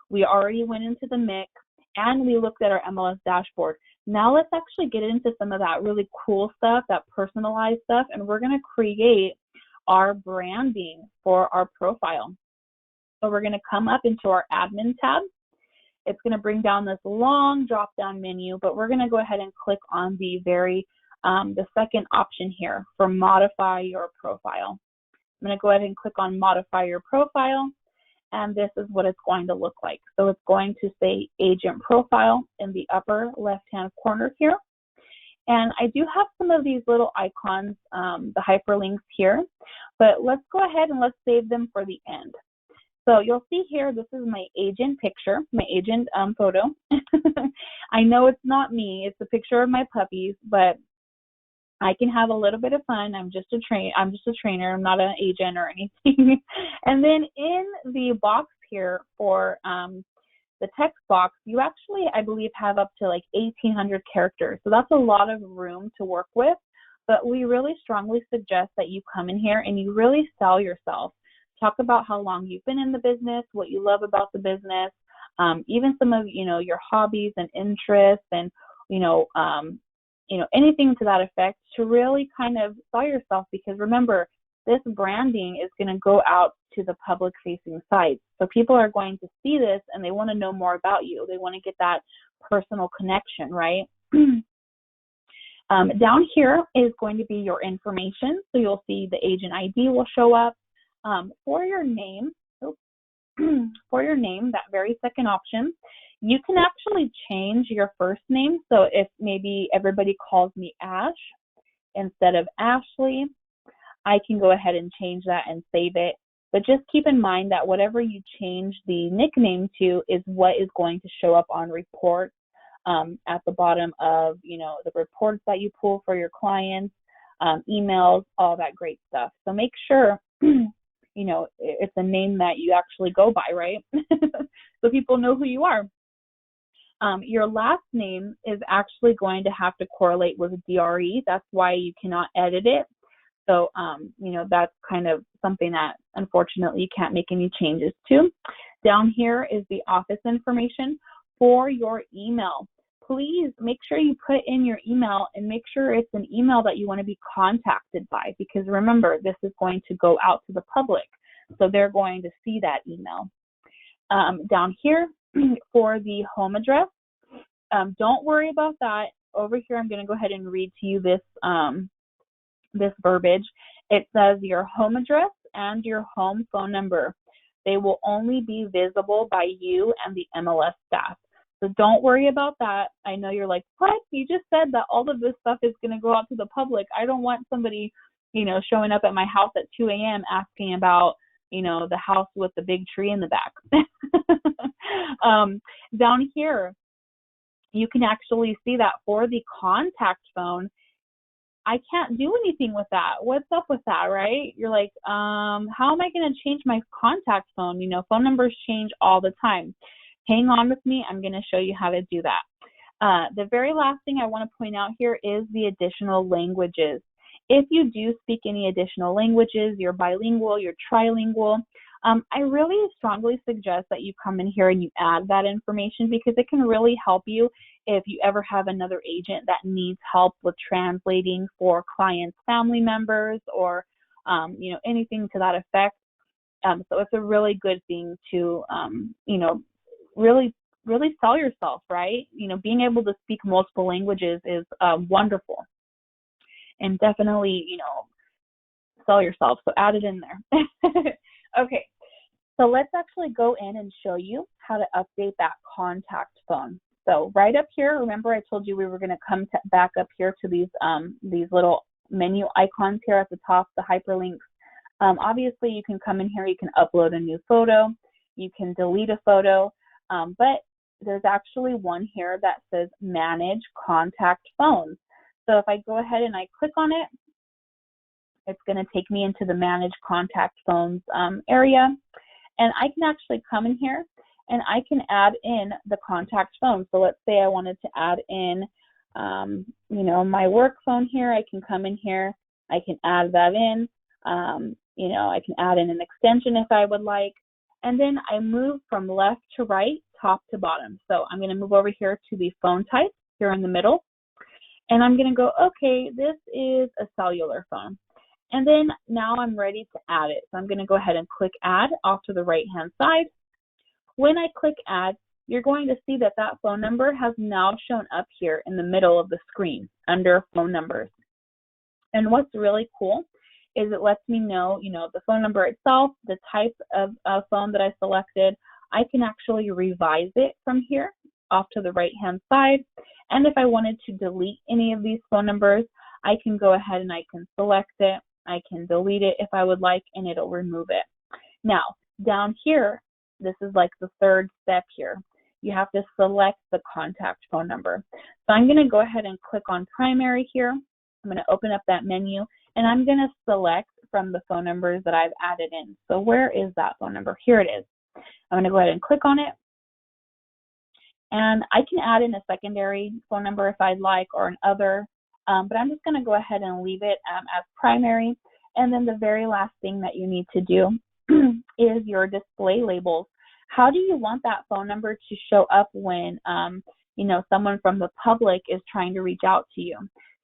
we already went into the MIC, and we looked at our MLS dashboard. Now let's actually get into some of that really cool stuff, that personalized stuff, and we're going to create our branding for our profile. So we're going to come up into our admin tab. It's going to bring down this long drop-down menu, but we're going to go ahead and click on the second option here for modify your profile. I'm going to go ahead and click on modify your profile, and this is what it's going to look like. So it's going to say agent profile in the upper left-hand corner here. And I do have some of these little icons, the hyperlinks here, but let's go ahead and let's save them for the end. So you'll see here, this is my agent picture, my agent photo. I know it's not me, it's a picture of my puppies, but I can have a little bit of fun. I'm just a trainer. I'm not an agent or anything. And then in the box here for the text box, you actually, I believe, have up to like 1,800 characters. So that's a lot of room to work with. But we really strongly suggest that you come in here and you really sell yourself. Talk about how long you've been in the business, what you love about the business, even some of, your hobbies and interests, and, anything to that effect, to really kind of sell yourself. Because remember, this branding is going to go out to the public facing sites. So people are going to see this and they want to know more about you. They want to get that personal connection, right? Down here is going to be your information. So you'll see the agent ID will show up. For your name, that very second option, you can actually change your first name. So if maybe everybody calls me Ash instead of Ashley, I can go ahead and change that and save it. But just keep in mind that whatever you change the nickname to is what is going to show up on reports at the bottom of, the reports that you pull for your clients, emails, all that great stuff. So make sure, it's a name that you actually go by, right? So people know who you are. Your last name is actually going to have to correlate with DRE. That's why you cannot edit it. So, that's kind of something that unfortunately you can't make any changes to. Down here is the office information for your email. Please make sure you put in your email and make sure it's an email that you want to be contacted by, because remember, this is going to go out to the public. So they're going to see that email. Down here for the home address, don't worry about that. Over here, I'm going to go ahead and read to you this this verbiage. It says your home address and your home phone number. They will only be visible by you and the MLS staff. So don't worry about that. I know you're like, what? You just said that all of this stuff is going to go out to the public. I don't want somebody, showing up at my house at 2 a.m. asking about, the house with the big tree in the back. Down here, you can actually see that for the contact phone, I can't do anything with that. What's up with that, right? You're like, how am I going to change my contact phone? Phone numbers change all the time. Hang on with me. I'm going to show you how to do that. The very last thing I want to point out here is the additional languages. If you do speak any additional languages, you're bilingual, you're trilingual, I really strongly suggest that you come in here and you add that information, because it can really help you if you ever have another agent that needs help with translating for clients' family members, or anything to that effect. So it's a really good thing to really sell yourself, right? Being able to speak multiple languages is wonderful, and definitely sell yourself. So add it in there. Okay. So let's actually go in and show you how to update that contact phone. So right up here, remember I told you we were going to come back up here to these little menu icons here at the top, the hyperlinks. Obviously, you can come in here, you can upload a new photo, you can delete a photo, but there's actually one here that says Manage Contact Phones. So if I go ahead and I click on it, it's going to take me into the Manage Contact Phones area. And I can actually come in here and I can add in the contact phone. So let's say I wanted to add in, my work phone here. I can come in here. I can add that in. I can add in an extension if I would like. And then I move from left to right, top to bottom. So I'm going to move over here to the phone type here in the middle. And I'm going to go, okay, this is a cellular phone. And then now I'm ready to add it. So I'm going to go ahead and click add off to the right-hand side. When I click add, you're going to see that that phone number has now shown up here in the middle of the screen under phone numbers. And what's really cool is it lets me know, the phone number itself, the type of phone that I selected. I can actually revise it from here off to the right-hand side. And if I wanted to delete any of these phone numbers, I can go ahead and I can select it. I can delete it if I would like, and it'll remove it. Now, Down here, this is like the third step here. You have to select the contact phone number. So I'm going to go ahead and click on primary here. I'm going to open up that menu, and I'm going to select from the phone numbers that I've added in. So where is that phone number? Here it is. I'm going to go ahead and click on it. And I can add in a secondary phone number if I'd like, or an other, but I'm just going to go ahead and leave it as primary. And then the very last thing that you need to do is your display labels. How do you want that phone number to show up when someone from the public is trying to reach out to you?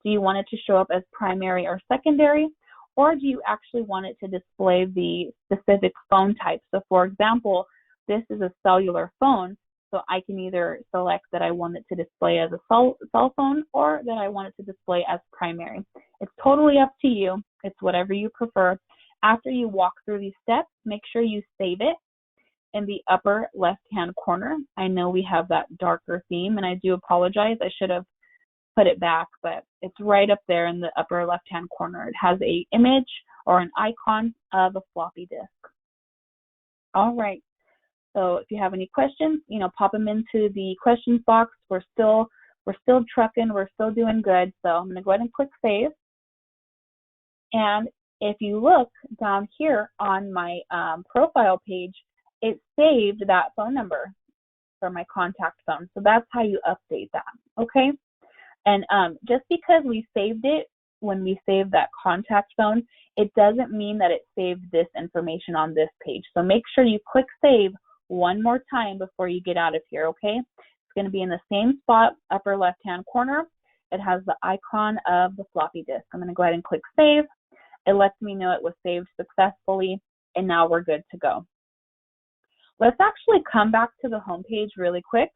Do you want it to show up as primary or secondary, or do you actually want it to display the specific phone type? So for example, this is a cellular phone, so I can either select that I want it to display as a cell phone, or that I want it to display as primary. It's totally up to you. It's whatever you prefer. After you walk through these steps, make sure you save it in the upper left-hand corner. I know we have that darker theme, and I do apologize. I should have put it back, but it's right up there in the upper left-hand corner. It has an image or an icon of a floppy disk. All right. So if you have any questions, pop them into the questions box. We're still trucking. We're still doing good. So I'm going to go ahead and click save. And if you look down here on my profile page, it saved that phone number for my contact phone. So that's how you update that, okay? And just because we saved it when we saved that contact phone, it doesn't mean that it saved this information on this page. So make sure you click save one more time before you get out of here, okay? It's going to be in the same spot, upper left-hand corner. It has the icon of the floppy disk. I'm going to go ahead and click save. It lets me know it was saved successfully, and now we're good to go. Let's actually come back to the home page really quick.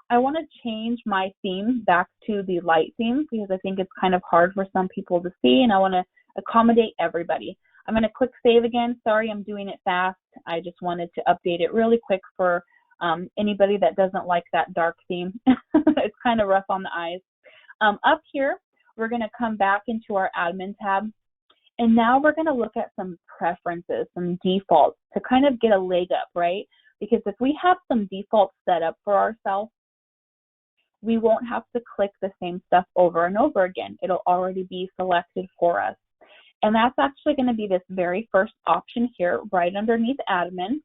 I want to change my theme back to the light theme because I think it's kind of hard for some people to see, and I want to accommodate everybody. I'm going to click save again. Sorry, I'm doing it fast. I just wanted to update it really quick for anybody that doesn't like that dark theme. It's kind of rough on the eyes. Up here, we're going to come back into our admin tab. And now we're going to look at some preferences, some defaults to kind of get a leg up, right? Because if we have some defaults set up for ourselves, we won't have to click the same stuff over and over again. It'll already be selected for us. And that's actually going to be this very first option here right underneath admin.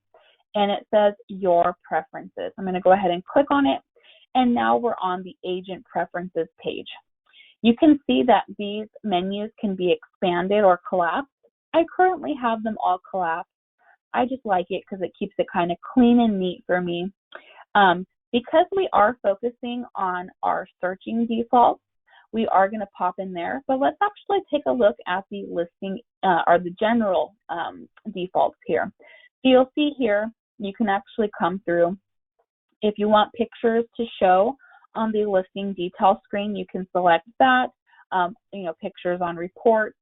And it says your preferences. I'm going to go ahead and click on it. And now we're on the agent preferences page. You can see that these menus can be expanded or collapsed. I currently have them all collapsed. I just like it because it keeps it kind of clean and neat for me. Because we are focusing on our searching defaults, we are going to pop in there. But let's actually take a look at the listing or the general defaults here. So you'll see here, you can actually come through. If you want pictures to show on the listing detail screen, you can select that. Pictures on reports.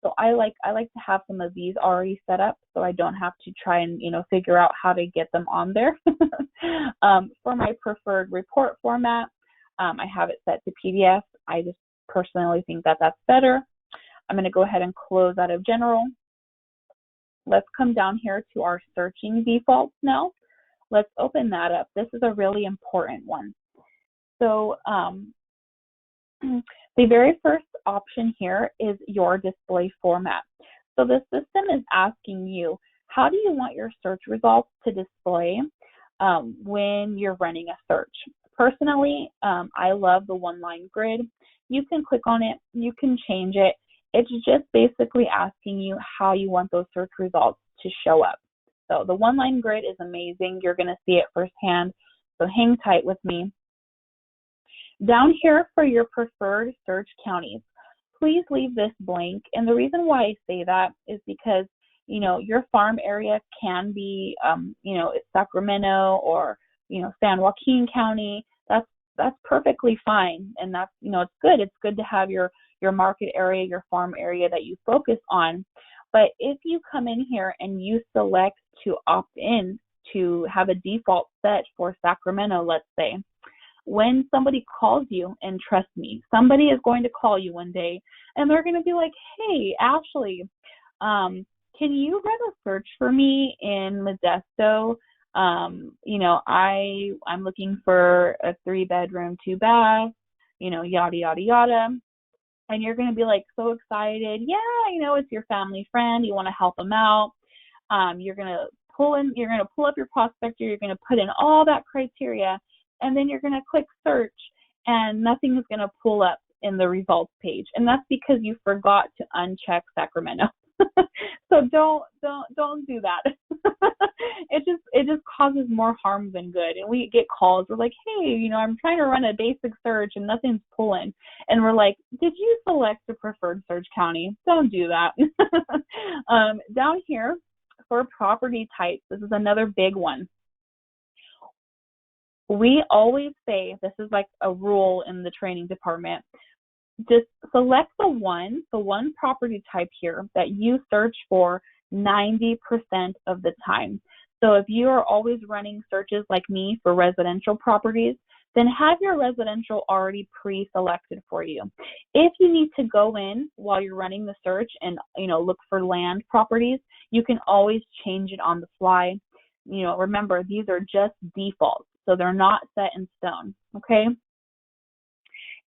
So I like to have some of these already set up so I don't have to try and figure out how to get them on there. For my preferred report format, I have it set to PDF. I just personally think that that's better. I'm going to go ahead and close out of general. Let's come down here to our searching defaults now. Let's open that up. This is a really important one. So the very first option here is your display format. So the system is asking you, how do you want your search results to display when you're running a search? Personally, I love the one-line grid. You can click on it, you can change it. It's just basically asking you how you want those search results to show up. So the one-line grid is amazing. You're going to see it firsthand, so hang tight with me. Down here for your preferred search counties, please leave this blank. And the reason why I say that is because, your farm area can be, Sacramento or, San Joaquin County. That's perfectly fine. And that's, it's good. It's good to have your market area, your farm area that you focus on. But if you come in here and you select to opt in to have a default set for Sacramento, let's say, when somebody calls you, and trust me, somebody is going to call you one day and they're going to be like, hey, Ashley, can you run a search for me in Modesto? I'm looking for a 3-bedroom, 2-bath, yada, yada, yada. And you're going to be like so excited. Yeah, it's your family friend. You want to help them out. You're going to pull up your prospector. You're going to put in all that criteria, and then you're going to click search, and nothing is going to pull up in the results page. And that's because you forgot to uncheck Sacramento. So don't do that. It just causes more harm than good. And we get calls. We're like, hey, I'm trying to run a basic search and nothing's pulling. And we're like, did you select a preferred search county? Don't do that. Down here for property types, this is another big one. We always say, this is like a rule in the training department, just select the one property type here that you search for 90% of the time. So if you are always running searches like me for residential properties, then have your residential already pre-selected for you. If you need to go in while you're running the search and look for land properties, you can always change it on the fly. Remember, these are just defaults, so they're not set in stone, okay?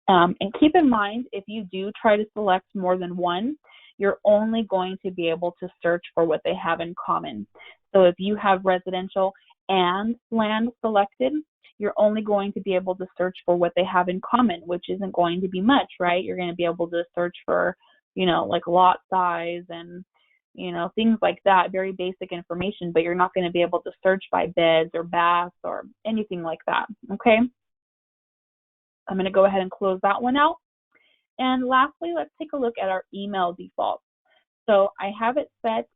And keep in mind, if you do try to select more than one, you're only going to be able to search for what they have in common. So if you have residential and land selected, you're only going to be able to search for what they have in common, which isn't going to be much, right? You're going to be able to search for, like lot size and, things like that, very basic information, but you're not going to be able to search by beds or baths or anything like that, okay? I'm going to go ahead and close that one out. And lastly, let's take a look at our email defaults. So I have it set,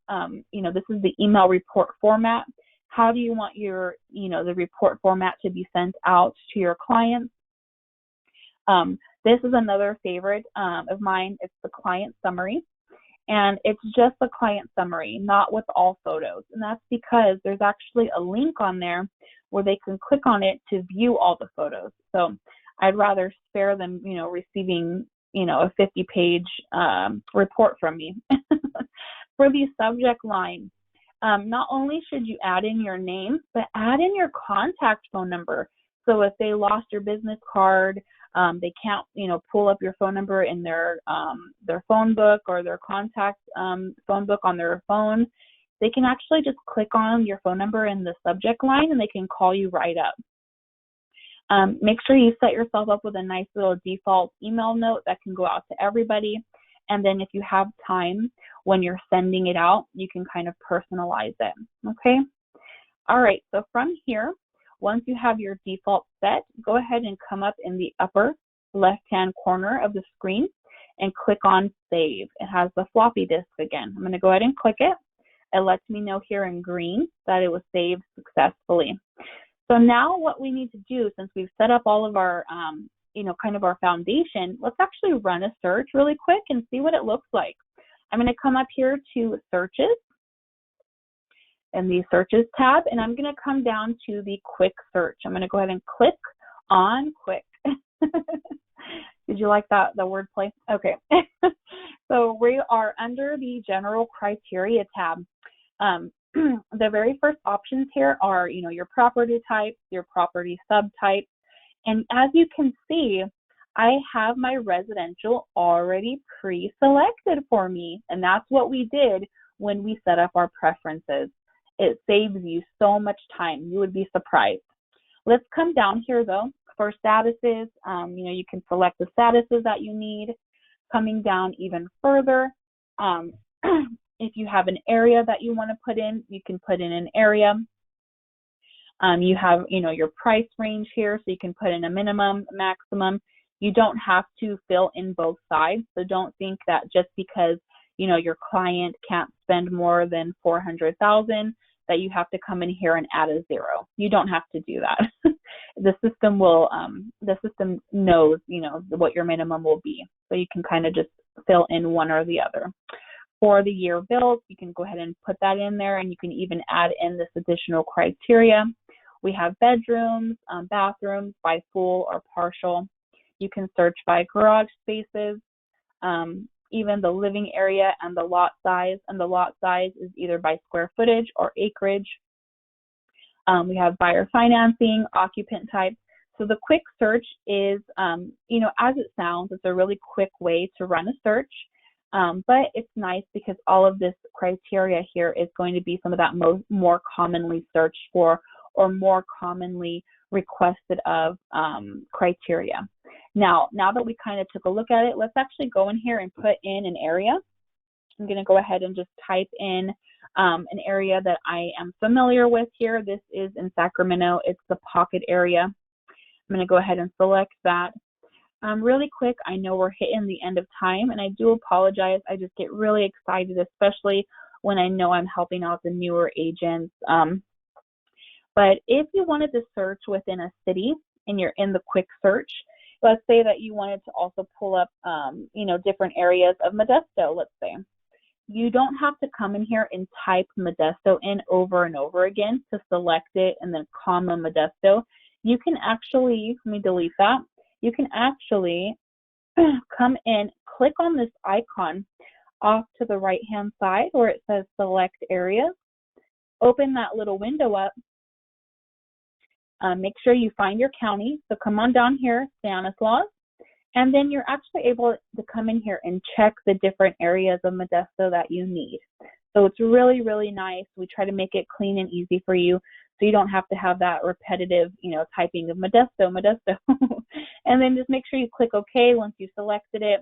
this is the email report format. How do you want your, the report format to be sent out to your clients? This is another favorite of mine. It's the client summary. And it's just the client summary, not with all photos. And that's because there's actually a link on there where they can click on it to view all the photos. So I'd rather spare them, receiving, a 50-page report from me. For the subject line, not only should you add in your name, but add in your contact phone number. So if they lost your business card, they can't, pull up your phone number in their phone book or their contact phone book on their phone, they can actually just click on your phone number in the subject line and they can call you right up. Make sure you set yourself up with a nice little default email note that can go out to everybody. And then if you have time when you're sending it out, you can kind of personalize it, okay? All right, so from here, once you have your default set, go ahead and come up in the upper left-hand corner of the screen and click on Save. It has the floppy disk again. I'm going to go ahead and click it. It lets me know here in green that it was saved successfully. So now what we need to do, since we've set up all of our, kind of our foundation, let's actually run a search really quick and see what it looks like. I'm going to come up here to Searches in the Searches tab, and I'm going to come down to the Quick Search. I'm going to go ahead and click on Quick. Did you like that, the wordplay? Okay. So we are under the General Criteria tab. The very first options here are, your property type, your property subtype. And as you can see, I have my residential already pre-selected for me. And that's what we did when we set up our preferences. It saves you so much time. You would be surprised. Let's come down here though. For statuses, you can select the statuses that you need. Coming down even further, if you have an area that you want to put in, you can put in an area. You have, your price range here, so you can put in a minimum, maximum. You don't have to fill in both sides. So don't think that just because, your client can't spend more than $400,000 that you have to come in here and add a zero. You don't have to do that. The system will, the system knows, what your minimum will be. So you can kind of just fill in one or the other. For the year built, you can go ahead and put that in there, and you can even add in this additional criteria. We have bedrooms, bathrooms by full or partial. You can search by garage spaces. even the living area and the lot size. And the lot size is either by square footage or acreage. We have buyer financing, occupant type. So the quick search is, as it sounds, it's a really quick way to run a search. But it's nice because all of this criteria here is going to be some of that more commonly searched for or more commonly requested of criteria. Now that we kind of took a look at it, let's actually go in here and put in an area. I'm going to go ahead and just type in an area that I am familiar with here. This is in Sacramento. It's the Pocket area. I'm going to go ahead and select that. Really quick, I know we're hitting the end of time, and I do apologize. I just get really excited, especially when I know I'm helping out the newer agents. But if you wanted to search within a city and you're in the quick search, let's say that you wanted to also pull up, different areas of Modesto, let's say. You don't have to come in here and type Modesto in over and over again to select it and then comma Modesto. You can actually, let me delete that. You can actually come in, click on this icon off to the right-hand side where it says select areas. Open that little window up. Make sure you find your county. So come on down here, Stanislaus, and then you're actually able to come in here and check the different areas of Modesto that you need. So it's really, really nice. We try to make it clean and easy for you so you don't have to have that repetitive, typing of Modesto. And then just make sure you click OK once you've selected it.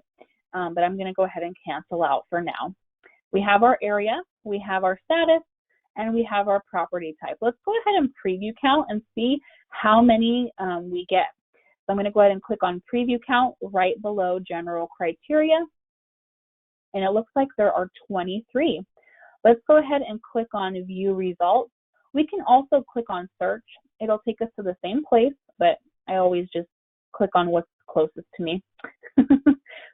But I'm going to go ahead and cancel out for now. We have our area, we have our status, and we have our property type. Let's go ahead and preview count and see how many we get. So I'm going to go ahead and click on preview count right below general criteria. And it looks like there are 23. Let's go ahead and click on view results. We can also click on search. It'll take us to the same place, but I always just click on what's closest to me.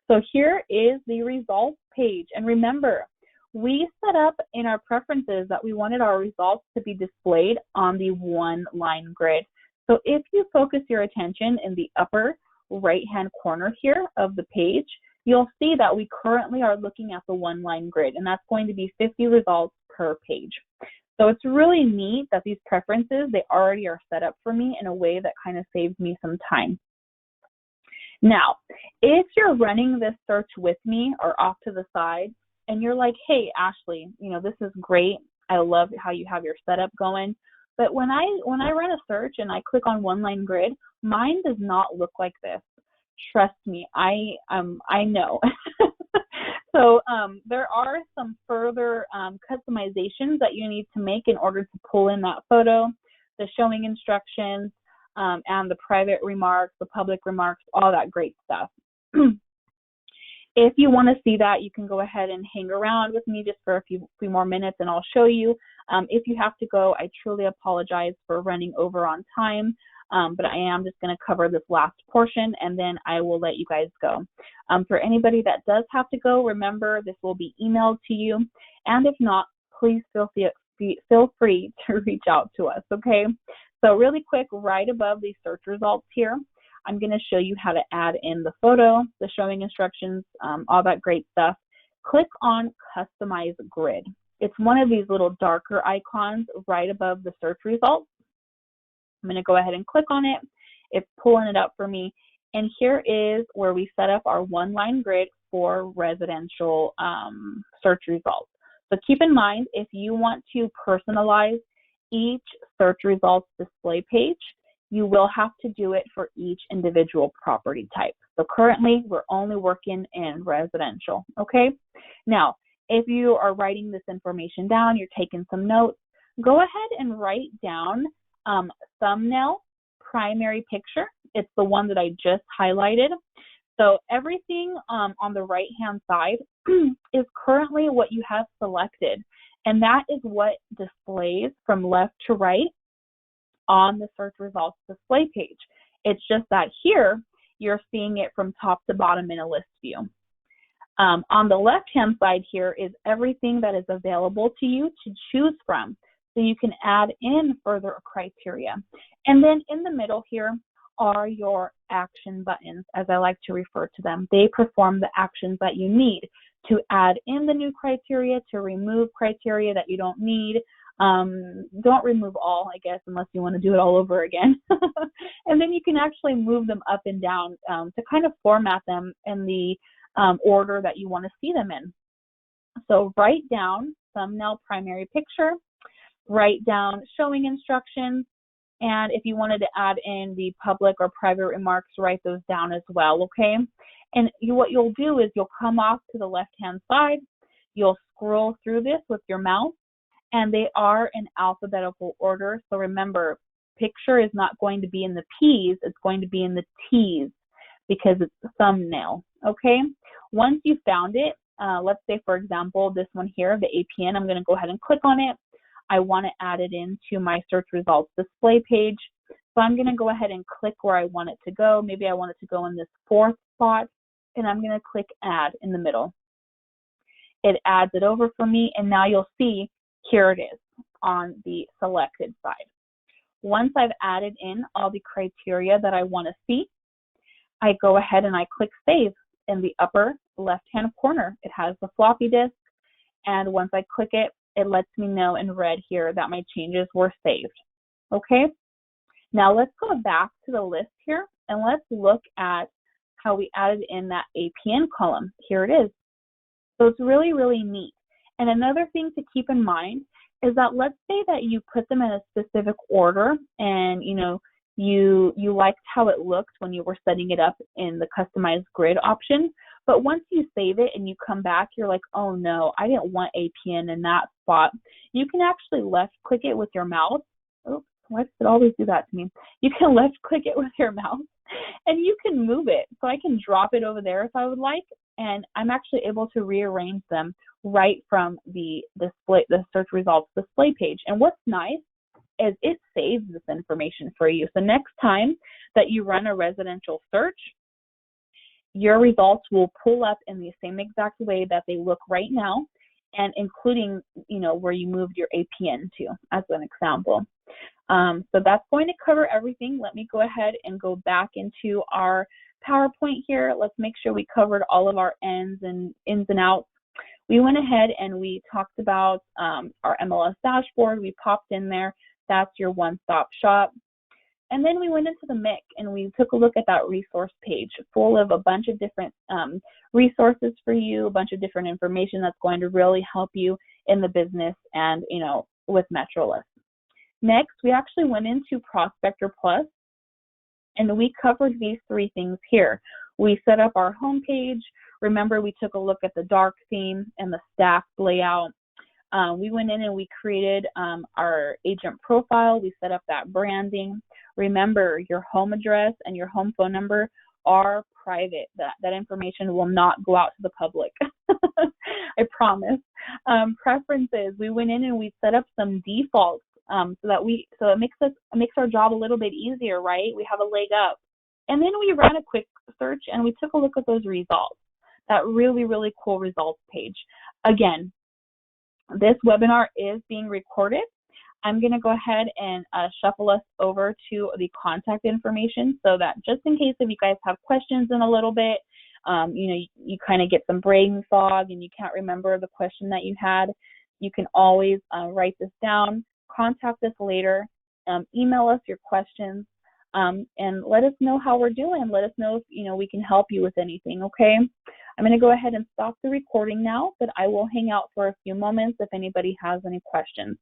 So here is the results page. And remember, we set up in our preferences that we wanted our results to be displayed on the one-line grid. So if you focus your attention in the upper right-hand corner here of the page, you'll see that we currently are looking at the one-line grid, and that's going to be 50 results per page. So it's really neat that these preferences, they already are set up for me in a way that kind of saves me some time. Now, if you're running this search with me or off to the side, and you're like, hey, Ashley, this is great. I love how you have your setup going. But when I run a search and I click on one line grid, mine does not look like this. Trust me, I know. So there are some further customizations that you need to make in order to pull in that photo, the showing instructions, and the private remarks, the public remarks, all that great stuff. If you want to see that, you can go ahead and hang around with me just for a few more minutes and I'll show you. If you have to go, I truly apologize for running over on time, but I am just going to cover this last portion and then I will let you guys go. For anybody that does have to go, remember this will be emailed to you. And if not, please feel free to reach out to us, okay? So really quick, right above these search results here, I'm going to show you how to add in the photo, the showing instructions, all that great stuff. Click on Customize Grid. It's one of these little darker icons right above the search results. I'm going to go ahead and click on it. It's pulling it up for me. And here is where we set up our one-line grid for residential search results. So keep in mind, if you want to personalize each search results display page, you will have to do it for each individual property type. So currently, we're only working in residential, okay? Now, if you are writing this information down, you're taking some notes, go ahead and write down thumbnail, primary picture. It's the one that I just highlighted. So everything on the right-hand side is currently what you have selected, and that is what displays from left to right on the search results display page. It's just that here you're seeing it from top to bottom in a list view. On the left-hand side here is everything that is available to you to choose from, so you can add in further criteria. And then in the middle here are your action buttons, as I like to refer to them. They perform the actions that you need. to add in the new criteria, to remove criteria that you don't need. Don't remove all, I guess, unless you want to do it all over again. And then you can actually move them up and down to kind of format them in the order that you want to see them in. So write down thumbnail, primary picture, write down showing instructions, and if you wanted to add in the public or private remarks, write those down as well, okay? And what you'll do is you'll come off to the left-hand side, you'll scroll through this with your mouse, and they are in alphabetical order. So remember, picture is not going to be in the P's, it's going to be in the T's because it's a thumbnail, okay? Once you found it, let's say, for example, this one here, the APN, I'm going to go ahead and click on it. I want to add it into my search results display page. So I'm going to go ahead and click where I want it to go. Maybe I want it to go in this fourth spot, and I'm going to click add in the middle. It adds it over for me, and now you'll see here it is on the selected side. Once I've added in all the criteria that I want to see, I go ahead and I click save in the upper left-hand corner. It has the floppy disk, and once I click it, it lets me know in red here that my changes were saved. Okay, now let's go back to the list here, and let's look at how we added in that APN column. Here it is. So it's really, really neat. And another thing to keep in mind is that let's say that you put them in a specific order and you liked how it looked when you were setting it up in the customized grid option, but once you save it and you come back, you're like, oh no, I didn't want APN in that spot. You can actually left click it with your mouse. Oops, why does it always do that to me? You can left click it with your mouse and you can move it. So I can drop it over there if I would like, and I'm actually able to rearrange them right from the search results display page. And what's nice is it saves this information for you. So next time that you run a residential search, your results will pull up in the same exact way that they look right now, and including, where you moved your APN to, as an example. So that's going to cover everything. Let me go ahead and go back into our PowerPoint here. Let's make sure we covered all of our ins and outs. We went ahead and we talked about our MLS dashboard. We popped in there. That's your one-stop shop. And then we went into the MIC and we took a look at that resource page full of a bunch of different resources for you, a bunch of different information that's going to really help you in the business and, with MetroList. Next, we actually went into Prospector Plus, and we covered these three things here. We set up our homepage. Remember, we took a look at the dark theme and the staff layout. We went in and we created our agent profile. We set up that branding. Remember, your home address and your home phone number are private. That information will not go out to the public. I promise. Preferences. We went in and we set up some defaults so it makes our job a little bit easier, right? We have a leg up. And then we ran a quick search and we took a look at those results. That really, really cool results page. Again, this webinar is being recorded. I'm going to go ahead and shuffle us over to the contact information so that just in case if you guys have questions in a little bit, you kind of get some brain fog and you can't remember the question that you had, you can always write this down, contact us later, email us your questions, and let us know how we're doing. Let us know if we can help you with anything, okay? I'm going to go ahead and stop the recording now, but I will hang out for a few moments if anybody has any questions.